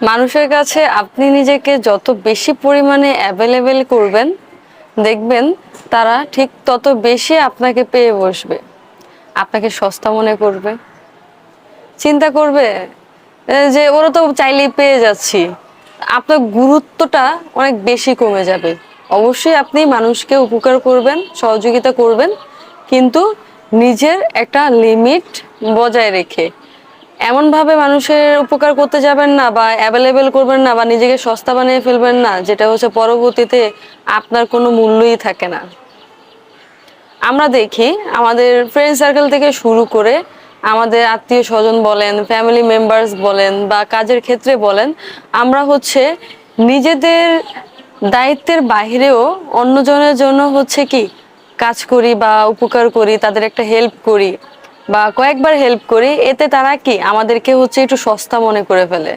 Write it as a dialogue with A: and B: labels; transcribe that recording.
A: মানুষের কাছে আপনি নিজেকে যত বেশি পরিমাণে অ্যাভেলেবেল করবেন, দেখবেন তারা ঠিক তত বেশি আপনাকে পেয়ে বসবে। আপনাকে সস্তা মনে করবে। চিন্তা করবে যে ওরা তো চাইলেই পেয়ে যাচ্ছি। আপনার গুরুত্বটা অনেক বেশি কমে যাবে। অবশ্যই আপনি মানুষকে উপকার করবেন, সহযোগিতা করবেন, কিন্তু নিজের একটা লিমিট বজায় রেখে। এমনভাবে মানুষের উপকার করতে যাবেন না বা অ্যাভেলেবেল করবেন না বা নিজেকে সস্তা বানিয়ে ফেলবেন না, যেটা হচ্ছে পরবর্তীতে আপনার কোনো মূল্যই থাকে না। আমরা দেখি আমাদের ফ্রেন্ড সার্কেল থেকে শুরু করে আমাদের আত্মীয় স্বজন বলেন, ফ্যামিলি মেম্বার্স বলেন বা কাজের ক্ষেত্রে বলেন, আমরা হচ্ছে নিজেদের দায়িত্বের বাহিরেও অন্যজনের জন্য হচ্ছে কি কাজ করি বা উপকার করি, তাদের একটা হেল্প করি বা কয়েকবার হেল্প করি। এতে তারা কি আমাদেরকে হচ্ছে একটু সস্তা মনে করে ফেলে।